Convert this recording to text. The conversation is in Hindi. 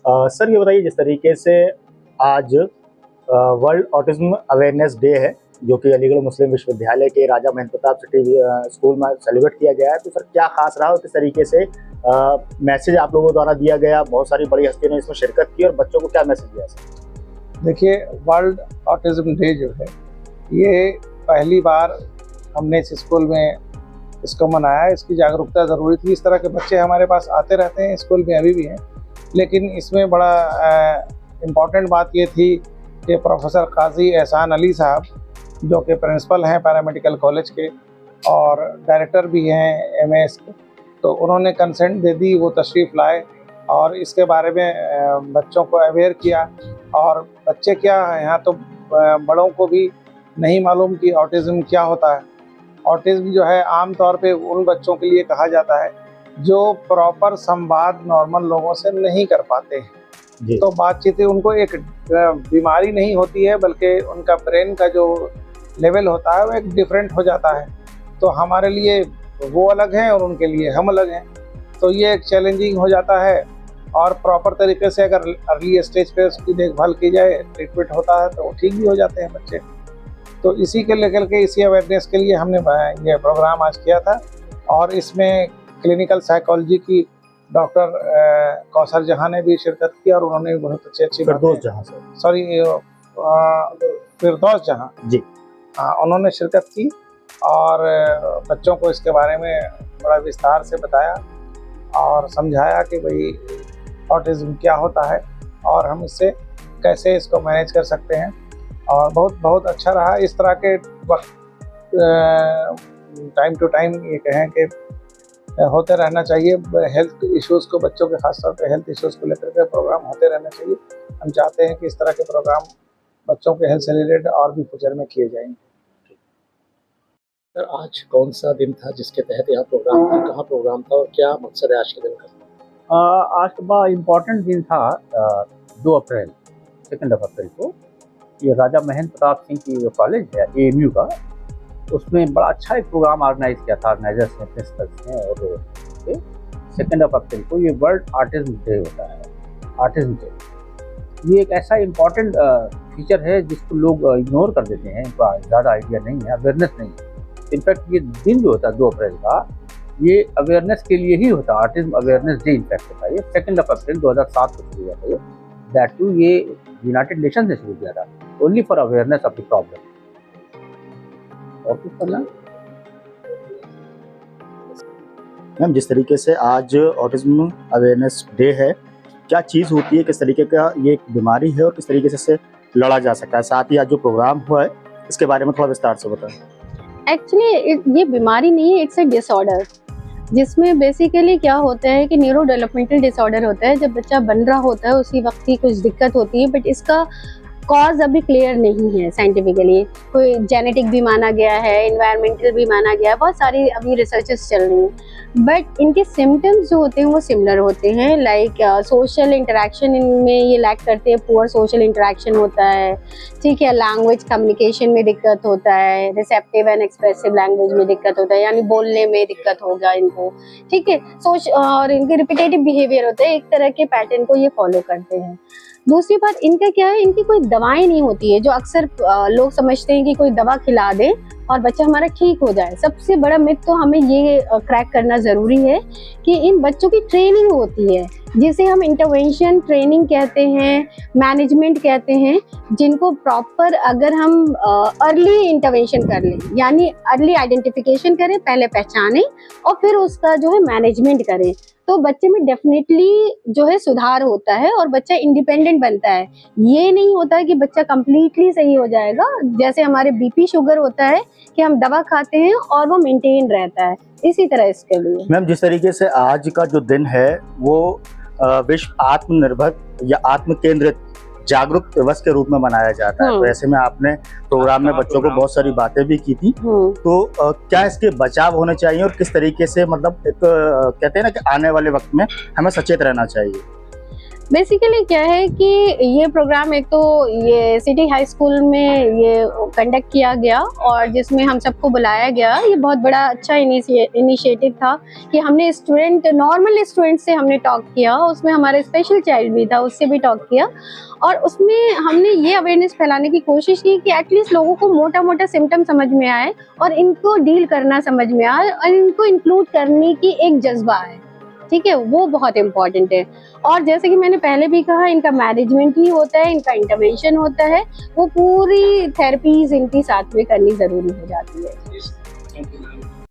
सर ये बताइए, जिस तरीके से आज वर्ल्ड ऑटिज्म अवेयरनेस डे है, जो कि अलीगढ़ मुस्लिम विश्वविद्यालय के राजा महेंद्र प्रताप सिटी स्कूल में सेलिब्रेट किया गया है, तो सर क्या खास रहा और किस तरीके से मैसेज आप लोगों द्वारा दिया गया? बहुत सारी बड़ी हस्तियों ने इसमें शिरकत की और बच्चों को क्या मैसेज दिया सर? देखिए, वर्ल्ड ऑटिज्म डे जो है, ये पहली बार हमने इस स्कूल में इसको मनाया। इसकी जागरूकता ज़रूरी थी। इस तरह के बच्चे हमारे पास आते रहते हैं, स्कूल में अभी भी हैं, लेकिन इसमें बड़ा इम्पॉर्टेंट बात ये थी कि प्रोफेसर काजी एहसान अली साहब, जो कि प्रिंसिपल हैं पैरामेडिकल कॉलेज के और डायरेक्टर भी हैं एमएएस के, तो उन्होंने कंसेंट दे दी, वो तशरीफ़ लाए और इसके बारे में बच्चों को अवेयर किया। और बच्चे क्या हैं, यहाँ तो बड़ों को भी नहीं मालूम कि ऑटिज़म क्या होता है। ऑटिज़म जो है आम तौर पे उन बच्चों के लिए कहा जाता है जो प्रॉपर संवाद नॉर्मल लोगों से नहीं कर पाते हैं। तो बातचीत उनको एक बीमारी नहीं होती है, बल्कि उनका ब्रेन का जो लेवल होता है वो एक डिफरेंट हो जाता है। तो हमारे लिए वो अलग हैं और उनके लिए हम अलग हैं, तो ये एक चैलेंजिंग हो जाता है। और प्रॉपर तरीके से अगर अर्ली स्टेज पे उसकी देखभाल की जाए, ट्रीटमेंट होता है, तो वो ठीक भी हो जाते हैं बच्चे। तो इसी के लेकर के इसी अवेयरनेस के लिए हमने ये प्रोग्राम आज किया था। और इसमें क्लिनिकल साइकोलॉजी की डॉक्टर कौसर जहां ने भी शिरकत की और उन्होंने बहुत अच्छी फिरदौस जहां जी, उन्होंने शिरकत की और बच्चों को इसके बारे में बड़ा विस्तार से बताया और समझाया कि भाई ऑटिज़म क्या होता है और हम इससे कैसे इसको मैनेज कर सकते हैं। और बहुत अच्छा रहा। इस तरह के वक्त टाइम टू टाइम ये कहें कि होते रहना चाहिए। हेल्थ इश्यूज़ को, बच्चों के खास तौर पे हेल्थ इश्यूज़ को लेकर के प्रोग्राम होते रहना चाहिए। हम चाहते हैं कि इस तरह के प्रोग्राम बच्चों के हेल्थ से रिलेटेड और भी फ्यूचर में किए जाएंगे। सर, आज कौन सा दिन था जिसके तहत यहाँ प्रोग्राम था, कहाँ प्रोग्राम था और क्या मकसद है आज के दिन का? आज का बड़ा इम्पोर्टेंट दिन था 2 अप्रैल 2 अप्रैल को। ये राजा महेंद्र प्रताप सिंह की जो कॉलेज है एएमयू का, उसमें बड़ा अच्छा एक प्रोग्राम ऑर्गेनाइज किया था। ऑर्गेनाइजर्स हैं, प्रिंसिपल्स हैं। और 2 अप्रैल को ये वर्ल्ड ऑटिज्म डे होता है। ऑटिज्म डे ये एक ऐसा इम्पोर्टेंट फीचर है जिसको लोग इग्नोर कर देते हैं, इनका ज़्यादा आइडिया नहीं है, अवेयरनेस नहीं है। इनफैक्ट ये दिन जो होता है 2 अप्रैल का, ये अवेयरनेस के लिए ही होता है। ऑटिज्म अवेयरनेस डे इनफैक्ट होता है। ये 2 अप्रैल 2007 को शुरू हुआ था। दैट टू ये यूनाइटेड नेशन से शुरू किया था, only for awareness of the problem. और कुछ करना मैम, जिस तरीके से आज ऑटिज्म अवेयरनेस डे है, क्या चीज़ होती है, किस तरीके का ये एक बीमारी है और किस तरीके से इससे लड़ा जा सकता है? साथ ही आज जो प्रोग्राम हुआ है इसके बारे में थोड़ा विस्तार से बताएं। एक्चुअली ये बीमारी नहीं है, इट्स अ डिसऑर्डर, जिसमें बेसिकली क्या होता है कि न्यूरो डेवलपमेंटल डिसऑर्डर होता है। जब बच्चा बन रहा होता है उसी वक्त ही कुछ दिक्कत होती है, बट इसका कॉज अभी क्लियर नहीं है साइंटिफिकली। कोई जेनेटिक भी माना गया है, एनवायरमेंटल भी माना गया है, बहुत सारी अभी रिसर्चेस चल रही हैं। बट इनके सिम्टम्स जो होते हैं वो सिमिलर होते हैं। लाइक सोशल इंटरेक्शन इनमें ये लैक करते हैं, पुअर सोशल इंटरेक्शन होता है, ठीक है। लैंग्वेज कम्युनिकेशन में दिक्कत होता है, रिसेप्टिव एंड एक्सप्रेसिव लैंग्वेज में दिक्कत होता है, यानी बोलने में दिक्कत होगा इनको, ठीक है। और इनके रिपीटेटिव बिहेवियर होते हैं, एक तरह के पैटर्न को ये फॉलो करते हैं। दूसरी बात इनका क्या है, इनकी कोई दवाएं नहीं होती है, जो अक्सर लोग समझते हैं कि कोई दवा खिला दे और बच्चा हमारा ठीक हो जाए। सबसे बड़ा मिथ तो हमें ये क्रैक करना जरूरी है कि इन बच्चों की ट्रेनिंग होती है, जिसे हम इंटरवेंशन ट्रेनिंग कहते हैं, मैनेजमेंट कहते हैं, जिनको प्रॉपर अगर हम अर्ली इंटरवेंशन कर लें, यानी अर्ली आइडेंटिफिकेशन करें, पहले पहचानें और फिर उसका जो है मैनेजमेंट करें, तो बच्चे में डेफिनेटली जो है सुधार होता है और बच्चा इंडिपेंडेंट बनता है। ये नहीं होता है कि बच्चा कंप्लीटली सही हो जाएगा। जैसे हमारे बीपी शुगर होता है कि हम दवा खाते हैं और वो मेंटेन रहता है, इसी तरह इसके लिए। मैम, जिस तरीके से आज का जो दिन है वो विश्व आत्मनिर्भर या आत्म केंद्रित जागरूक दिवस के रूप में मनाया जाता है, तो ऐसे में आपने प्रोग्राम में बच्चों को बहुत सारी बातें भी की थी। तो क्या इसके बचाव होने चाहिए और किस तरीके से, मतलब एक कहते हैं ना कि आने वाले वक्त में हमें सचेत रहना चाहिए? बेसिकली क्या है कि ये प्रोग्राम एक तो ये सिटी हाई स्कूल में ये कंडक्ट किया गया और जिसमें हम सबको बुलाया गया। ये बहुत बड़ा अच्छा इनिशिएटिव था कि हमने नॉर्मल स्टूडेंट से हमने टॉक किया, उसमें हमारे स्पेशल चाइल्ड भी था, उससे भी टॉक किया और उसमें हमने ये अवेयरनेस फैलाने की कोशिश की कि एटलीस्ट लोगों को मोटा मोटा सिम्टम समझ में आए और इनको डील करना समझ में आए और इनको इंक्लूड करने की एक जज्बा है। ठीक है, वो बहुत इम्पोर्टेंट है। और जैसे कि मैंने पहले भी कहा, इनका मैनेजमेंट ही होता है, इनका इंटरवेंशन होता है, वो पूरी थेरेपीज इनकी साथ में करनी जरूरी हो जाती है।